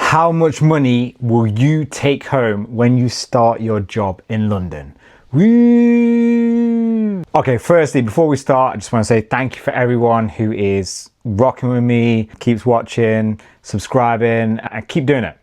How much money will you take home when you start your job in London? Woo! Okay, firstly, before we start, I just want to say thank you for everyone who is rocking with me, keeps watching, subscribing, and keep doing it.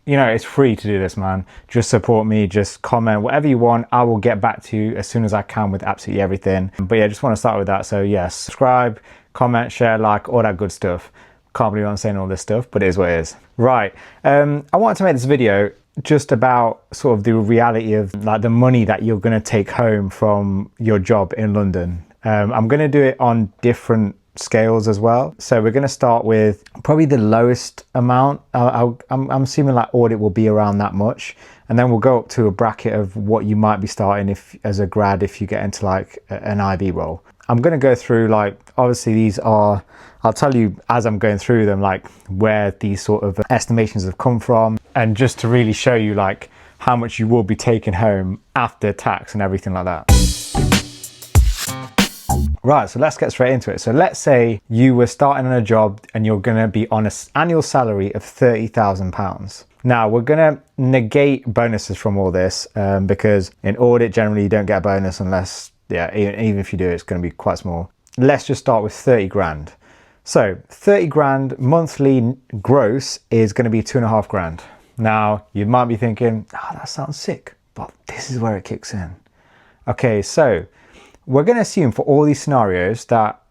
It's free to do this, man. Just support me, just comment, whatever you want. I will get back to you as soon as I can with absolutely everything. But yeah, just want to start with that. So yes, subscribe, comment, share, like, all that good stuff. Can't believe I'm saying all this stuff, but it is what it is. Right, I wanted to make this video just about sort of the reality of like the money that you're going to take home from your job in London. I'm going to do it on different scales as well. So we're going to start with probably the lowest amount. I'm assuming like audit will be around that much, and then we'll go up to a bracket of what you might be starting if as a grad if you get into like an IB role. I'm going to go through like, obviously these are, I'll tell you as I'm going through them like where these sort of estimations have come from, and just to really show you like how much you will be taking home after tax and everything like that. Right, so let's get straight into it. So let's say you were starting on a job and you're going to be on an annual salary of £30,000. Now we're going to negate bonuses from all this because in audit generally you don't get a bonus unless, even if you do, it's going to be quite small. Let's just start with 30 grand. So 30 grand monthly gross is going to be 2.5 grand. Now you might be thinking, oh, that sounds sick, but this is where it kicks in. Okay, so we're going to assume for all these scenarios that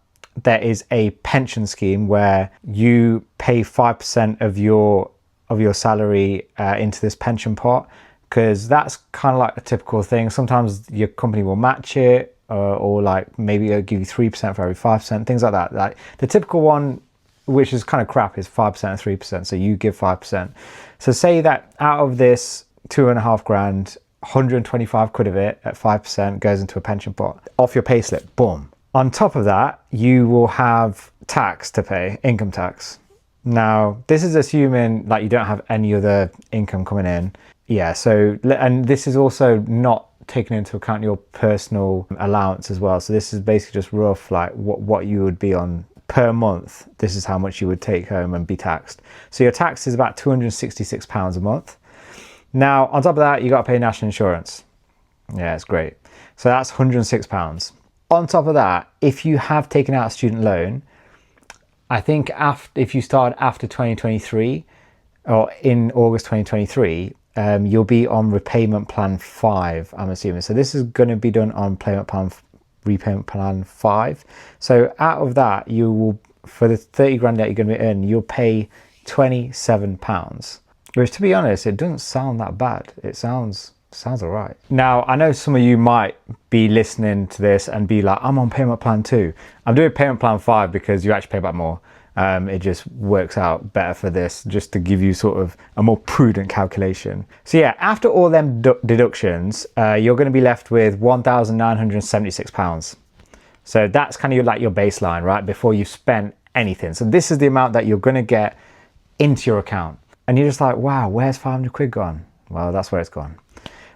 there is a pension scheme where you pay 5% of your salary into this pension pot, because that's kind of like a typical thing. Sometimes your company will match it, or like maybe it'll give you 3% for every 5%, things like that. Like the typical one, which is kind of crap, is 5% and 3%. So you give 5%. So say that out of this 2.5 grand, 125 quid of it at 5% goes into a pension pot off your payslip. Boom. On top of that, you will have tax to pay, income tax. Now, this is assuming like you don't have any other income coming in. Yeah, so, and this is also not taking into account your personal allowance as well. So this is basically just rough, like what you would be on per month. This is how much you would take home and be taxed. So your tax is about £266 a month. Now, on top of that, you got to pay national insurance. Yeah, it's great. So that's £106. On top of that, if you have taken out a student loan, I think if you start after 2023 or in August 2023, you'll be on repayment plan 5, I'm assuming. So this is going to be done on repayment plan 5. So out of that, you will, for the 30 grand that you're going to be earning, you'll pay £27. Which, to be honest, it doesn't sound that bad. It sounds all right. Now, I know some of you might be listening to this and be like, I'm on payment plan 2. I'm doing payment plan 5 because you actually pay back more. It just works out better for this, just to give you sort of a more prudent calculation. So yeah, after all them deductions, you're going to be left with £1,976. So that's kind of like your baseline, right? Before you spend anything. So this is the amount that you're going to get into your account. And you're just like, wow, where's 500 quid gone? Well, that's where it's gone.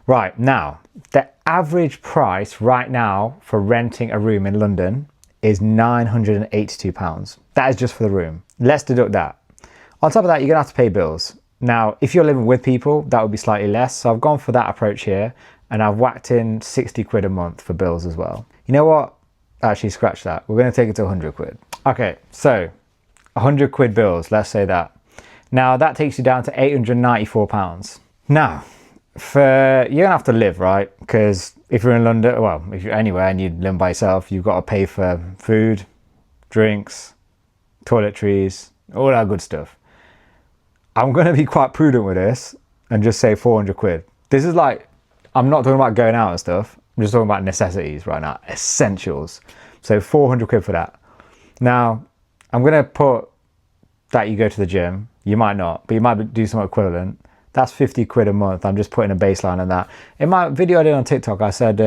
Right, now, the average price right now for renting a room in London is £982. That is just for the room. Let's deduct that. On top of that, you're gonna have to pay bills. Now, if you're living with people, that would be slightly less. So I've gone for that approach here, and I've whacked in 60 quid a month for bills as well. You know what? Actually, scratch that. We're gonna take it to 100 quid. Okay, so 100 quid bills, let's say that. Now that takes you down to £894. Now, you're gonna have to live, right? Because if you're in London, well, if you're anywhere and you live by yourself, you've got to pay for food, drinks, toiletries, all that good stuff. I'm gonna be quite prudent with this and just say 400 quid. This is like, I'm not talking about going out and stuff. I'm just talking about necessities right now, essentials. So 400 quid for that. Now, I'm gonna put that you go to the gym. You might not, but you might do something equivalent. That's 50 quid a month. I'm just putting a baseline on that. In my video I did on TikTok, I said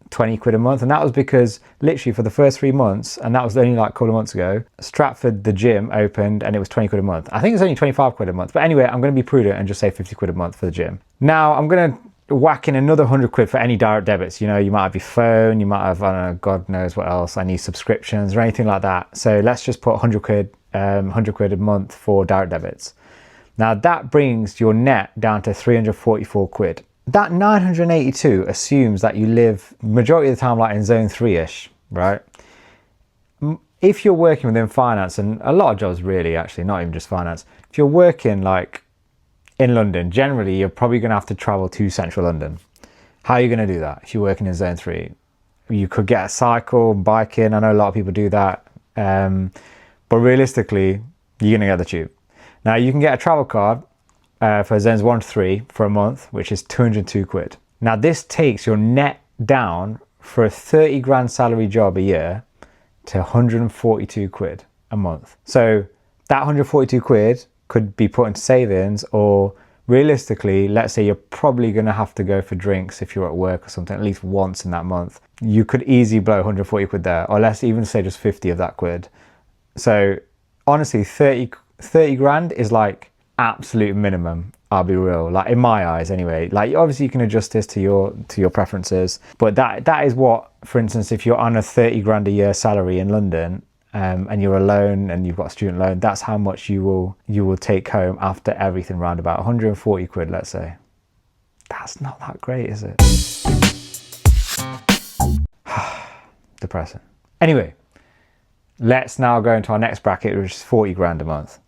20 quid a month, and that was because literally for the first 3 months, and that was only like a couple of months ago, Stratford, the gym, opened and it was 20 quid a month. I think it's only 25 quid a month. But anyway, I'm going to be prudent and just say 50 quid a month for the gym. Now, I'm going to whack in another 100 quid for any direct debits. You know, you might have your phone, you might have, I don't know, God knows what else, any subscriptions or anything like that. So let's just put 100 quid a month for direct debits. Now that brings your net down to 344 quid. That 982 assumes that you live majority of the time like in zone 3-ish, right? If you're working within finance, and a lot of jobs really, actually, not even just finance, if you're working like in London, generally you're probably going to have to travel to central London. How are you going to do that if you're working in zone 3? You could get a cycle, bike in. I know a lot of people do that. But realistically, you're going to get the tube. Now you can get a travel card for zones 1 to 3 for a month, which is 202 quid. Now this takes your net down for a 30 grand salary job a year to 142 quid a month. So that 142 quid could be put into savings, or realistically, let's say you're probably going to have to go for drinks if you're at work or something at least once in that month. You could easily blow 140 quid there, or let's even say just 50 of that quid. So honestly, 30 grand is like absolute minimum. I'll be real, like in my eyes anyway. Like obviously you can adjust this to your preferences, but that is what, for instance, if you're on a 30 grand a year salary in London, and you're alone and you've got a student loan, that's how much you will take home after everything, round about 140 quid, let's say. That's not that great, is it? Depressing. Anyway, let's now go into our next bracket, which is 40 grand a month.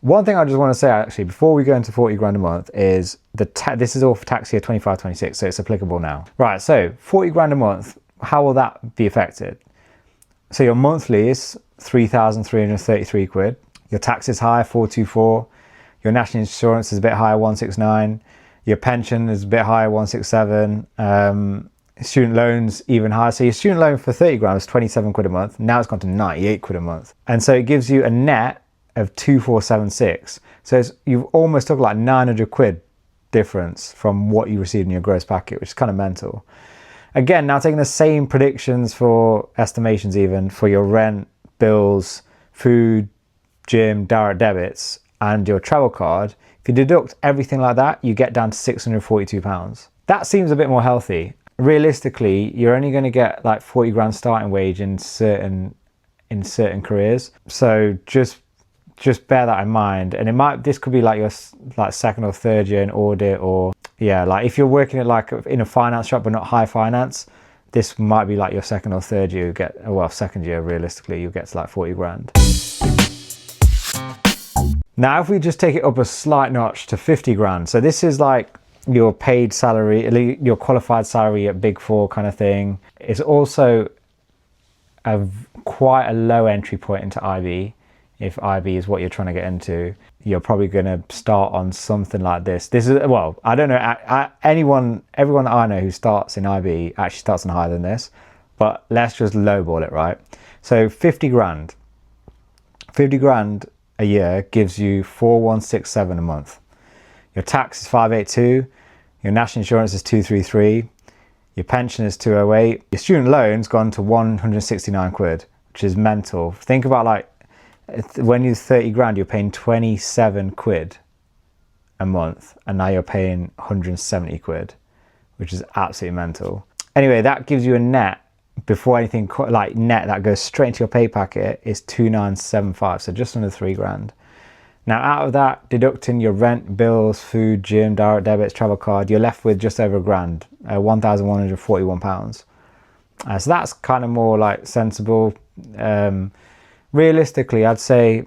One thing I just want to say actually before we go into 40 grand a month is this is all for tax year 25-26, so it's applicable now. Right, so 40 grand a month, how will that be affected? So your monthly is 3,333 quid. Your tax is high, 424. Your national insurance is a bit higher, 169. Your pension is a bit higher, 167. Student loans even higher. So your student loan for 30 grand was 27 quid a month. Now it's gone to 98 quid a month. And so it gives you a net of 2476. So you've almost took like 900 quid difference from what you received in your gross packet, which is kind of mental. Again, now taking the same predictions for estimations even for your rent, bills, food, gym, direct debits, and your travel card, if you deduct everything like that, you get down to £642. That seems a bit more healthy. Realistically, you're only going to get like 40 grand starting wage in certain careers. So just bear that in mind. And this could be like your like second or third year in audit, or yeah, like if you're working at like in a finance shop but not high finance, this might be like your second or third year. You get, well, second year realistically, you'll get to like 40 grand. Now, if we just take it up a slight notch to 50 grand, so this is like your paid salary, your qualified salary at Big Four kind of thing. It's also quite a low entry point into IB. If IB is what you're trying to get into, you're probably going to start on something like this. This is, well, I don't know, everyone that I know who starts in IB actually starts on higher than this, but let's just lowball it, right? So 50 grand a year gives you 4167 a month. Your tax is 582, your national insurance is 233, your pension is 208, your student loan's gone to 169 quid, which is mental. Think about like, when you're 30 grand, you're paying 27 quid a month, and now you're paying 170 quid, which is absolutely mental. Anyway, that gives you a net before anything like net that goes straight into your pay packet is 2975, so just under 3 grand. Now out of that, deducting your rent, bills, food, gym, direct debits, travel card, you're left with just over a grand, £1,141. So that's kind of more like sensible. Realistically, I'd say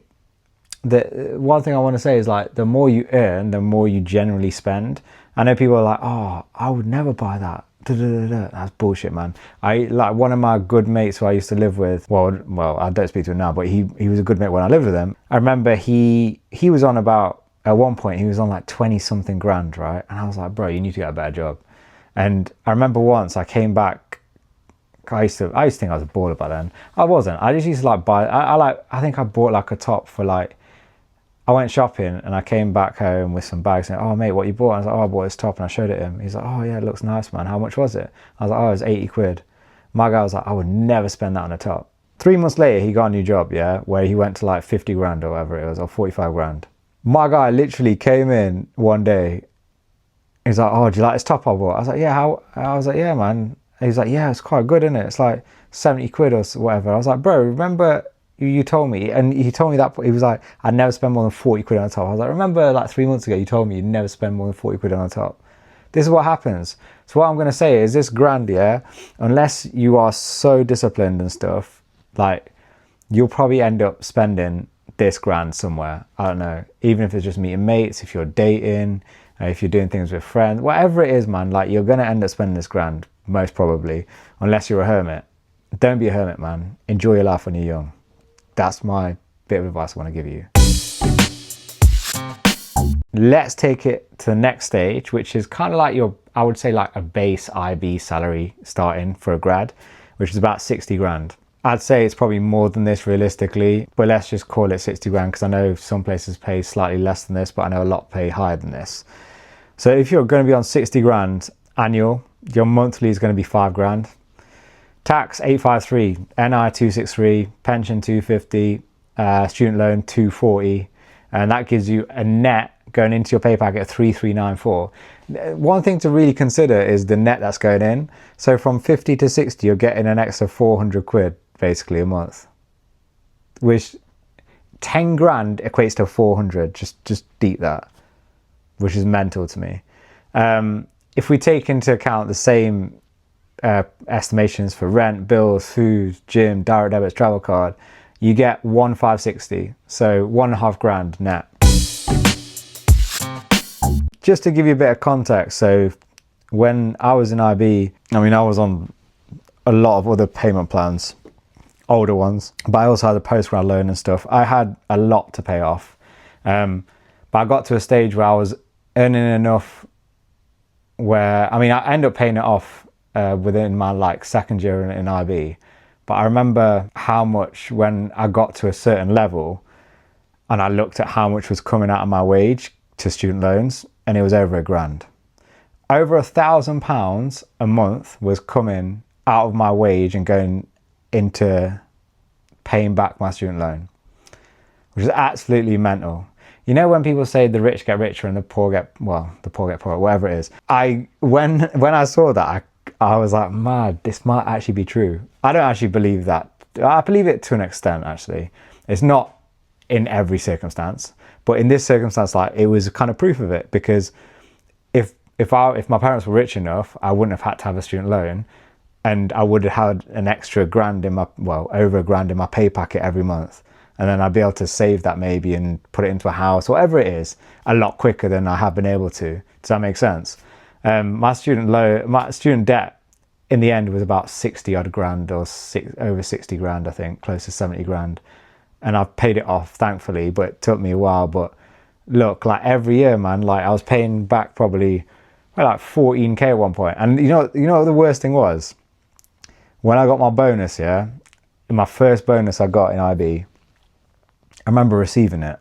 that one thing I want to say is like the more you earn, the more you generally spend. I know people are like, oh, I would never buy that. That's bullshit, man. Like one of my good mates who I used to live with, well, I don't speak to him now, but he was a good mate when I lived with him. I remember he was on about, at one point, he was on like 20 something grand, right? And I was like, bro, you need to get a better job. And I remember once I came back, I used to think I was a baller by then. I wasn't. I just used to like buy, I think I bought like a top for like, I went shopping and I came back home with some bags and, oh mate, what you bought? I was like, oh, I bought this top, and I showed it him. He's like, oh yeah, it looks nice, man. How much was it? I was like, oh, it was 80 quid. My guy was like, I would never spend that on a top. 3 months later, he got a new job, yeah, where he went to like 50 grand or whatever it was, or 45 grand. My guy literally came in one day. He's like, oh, do you like this top I bought? I was like, yeah, how? I was like, yeah, man. He's like, yeah, it's quite good, isn't it? It's like 70 quid or whatever. I was like, bro, remember You told me, and he told me that he was like, I'd never spend more than 40 quid on a top. I was like, remember like 3 months ago, you told me you'd never spend more than 40 quid on a top. This is what happens. So what I'm going to say is this grand, yeah, unless you are so disciplined and stuff, like you'll probably end up spending this grand somewhere. I don't know, even if it's just meeting mates, if you're dating, if you're doing things with friends, whatever it is, man, like you're going to end up spending this grand, most probably, unless you're a hermit. Don't be a hermit, man. Enjoy your life when you're young. That's my bit of advice I want to give you. Let's take it to the next stage, which is kind of like I would say like a base IB salary starting for a grad, which is about 60 grand. I'd say it's probably more than this realistically, but let's just call it 60 grand because I know some places pay slightly less than this, but I know a lot pay higher than this. So if you're going to be on 60 grand annual, your monthly is going to be 5 grand. Tax 853, NI 263, pension 250, student loan 240, and that gives you a net going into your pay packet of 3394. One thing to really consider is the net that's going in. So from 50 to 60, you're getting an extra 400 quid basically a month, which 10 grand equates to 400. Just deep that, which is mental to me. If we take into account the same estimations for rent, bills, food, gym, direct debits, travel card, you get 1,560, so 1.5 grand net. Just to give you a bit of context, so when I was in IB, I mean, I was on a lot of other payment plans, older ones, but I also had a postgrad loan and stuff. I had a lot to pay off, but I got to a stage where I was earning enough where, I mean, I ended up paying it off within my like second year in IB, but I remember how much when I got to a certain level and I looked at how much was coming out of my wage to student loans, and it was over £1 grand. Over £1,000 a month was coming out of my wage and going into paying back my student loan, which is absolutely mental. You know when people say the rich get richer and the poor get poorer, whatever it is. When I saw that, I was like, man, this might actually be true. I don't actually believe that. I believe it to an extent, actually. It's not in every circumstance, but in this circumstance, like, it was kind of proof of it, because if my parents were rich enough, I wouldn't have had to have a student loan, and I would have had an extra grand over £1 grand in my pay packet every month. And then I'd be able to save that maybe and put it into a house, whatever it is, a lot quicker than I have been able to. Does that make sense? My student debt in the end was about 60 odd grand, or over 60 grand, I think, close to 70 grand. And I've paid it off, thankfully, but it took me a while. But look, like every year, man, like I was paying back probably like 14k at one point. And you know what the worst thing was? When I got my bonus, yeah, my first bonus I got in IB, I remember receiving it,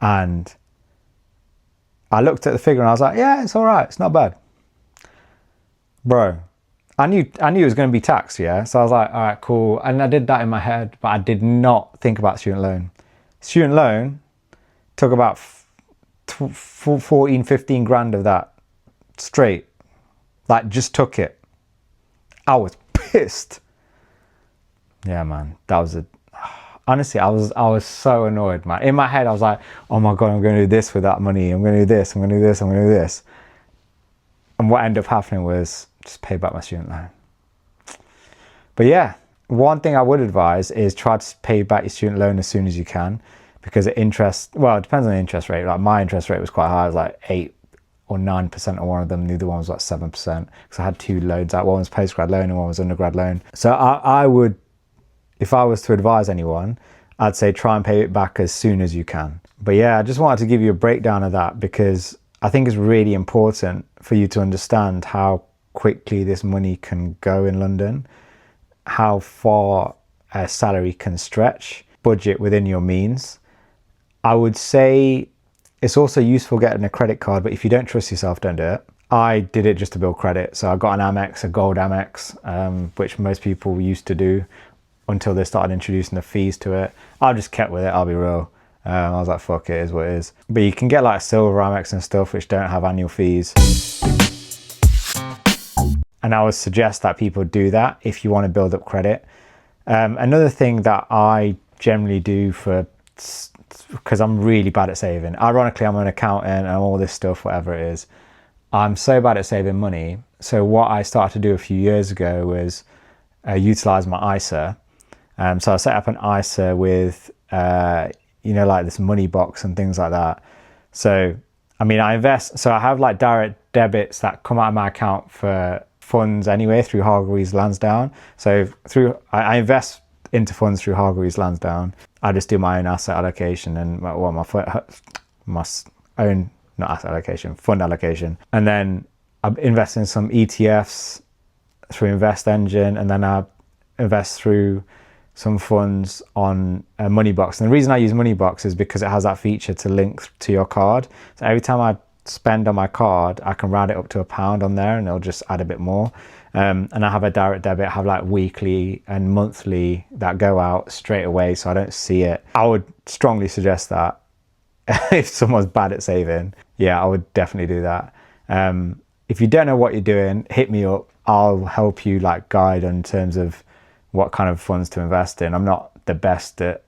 and I looked at the figure and I was like, yeah, it's all right, it's not bad. Bro, I knew it was going to be taxed, yeah? So I was like, all right, cool. And I did that in my head, but I did not think about student loan. Student loan took about 14, 15 grand of that straight. Like, just took it. I was pissed. Yeah, man, that was honestly, I was so annoyed, man. In my head, I was like, oh my God, I'm going to do this with that money. I'm going to do this, I'm going to do this, I'm going to do this. And what ended up happening was just pay back my student loan. But yeah, one thing I would advise is try to pay back your student loan as soon as you can, because it depends on the interest rate. Like my interest rate was quite high. It was like 8 or 9% on one of them. The other one was like 7%, because I had two loans. One was postgrad loan and one was undergrad loan. So I would, if I was to advise anyone, I'd say try and pay it back as soon as you can. But yeah, I just wanted to give you a breakdown of that, because I think it's really important for you to understand how quickly this money can go in London, how far a salary can stretch, budget within your means. I would say it's also useful getting a credit card, but if you don't trust yourself, don't do it. I did it just to build credit. So I got an Amex, a gold Amex, which most people used to do until they started introducing the fees to it. I just kept with it, I'll be real. I was like, fuck it, is what it is. But you can get like silver Amex and stuff which don't have annual fees. And I would suggest that people do that if you want to build up credit. Another thing that I generally do because I'm really bad at saving. Ironically, I'm an accountant and all this stuff, whatever it is. I'm so bad at saving money. So what I started to do a few years ago was utilize my ISA. So I set up an ISA with, like this money box and things like that. So, I mean, I invest, so I have like direct debits that come out of my account for funds anyway through Hargreaves Lansdown. So I invest into funds through Hargreaves Lansdown. I just do my own asset allocation and my own, not asset allocation, fund allocation. And then I invest in some ETFs through Invest Engine, and then I invest through some funds on Moneybox. And the reason I use Moneybox is because it has that feature to link to your card. So every time I spend on my card, I can round it up to £1 on there and it'll just add a bit more. And I have a direct debit. I have like weekly and monthly that go out straight away, so I don't see it. I would strongly suggest that if someone's bad at saving, yeah, I would definitely do that. If you don't know what you're doing, hit me up. I'll help you like guide in terms of what kind of funds to invest in. I'm not the best at,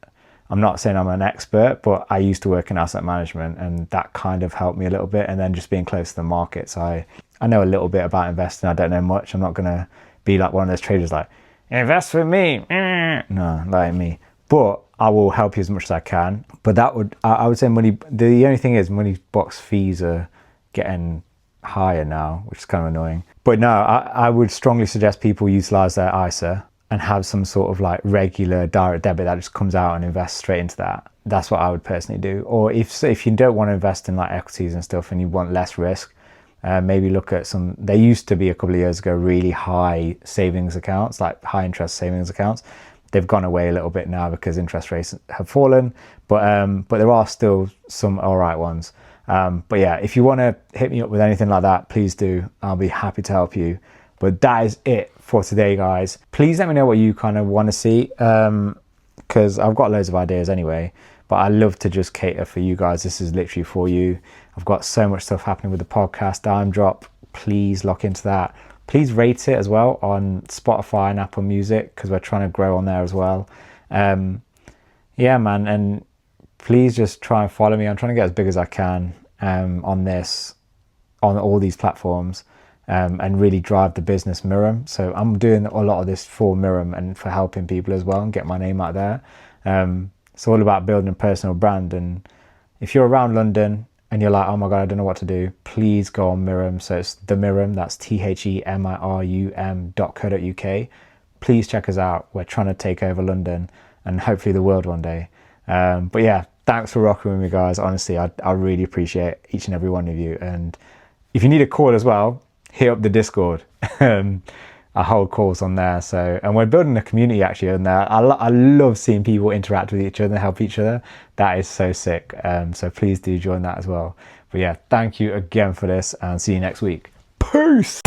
I'm not saying I'm an expert, but I used to work in asset management and that kind of helped me a little bit. And then just being close to the markets, I know a little bit about investing. I don't know much. I'm not going to be like one of those traders like, invest with me. No, like me. But I will help you as much as I can. But I would say the only thing is Moneybox fees are getting higher now, which is kind of annoying. But no, I would strongly suggest people utilize their ISA and have some sort of like regular direct debit that just comes out and invests straight into that. That's what I would personally do. Or if you don't want to invest in like equities and stuff and you want less risk, maybe look at there used to be a couple of years ago really high savings accounts, like high interest savings accounts. They've gone away a little bit now because interest rates have fallen, but there are still some all right ones. But yeah, if you want to hit me up with anything like that, please do. I'll be happy to help you. But that is it for today, guys. Please let me know what you kind of want to see, because I've got loads of ideas anyway, but I love to just cater for you guys. This is literally for you. I've got so much stuff happening with the podcast, Dime Drop. Please lock into that. Please rate it as well on Spotify and Apple Music, because we're trying to grow on there as well. Yeah, man. And please just try and follow me. I'm trying to get as big as I can on all these platforms. And really drive the business Mirum. So I'm doing a lot of this for Mirum and for helping people as well and get my name out there. It's all about building a personal brand. And if you're around London and you're like, oh my God, I don't know what to do, please go on Mirum. So it's the Mirum, that's THEMIRUM.co.uk. Please check us out. We're trying to take over London and hopefully the world one day. But yeah, thanks for rocking with me, guys. Honestly, I really appreciate each and every one of you. And if you need a call as well, hit up the Discord. I hold calls on there. So, and we're building a community actually on there. I love seeing people interact with each other and help each other. That is so sick. So please do join that as well. But yeah, thank you again for this and see you next week. Peace.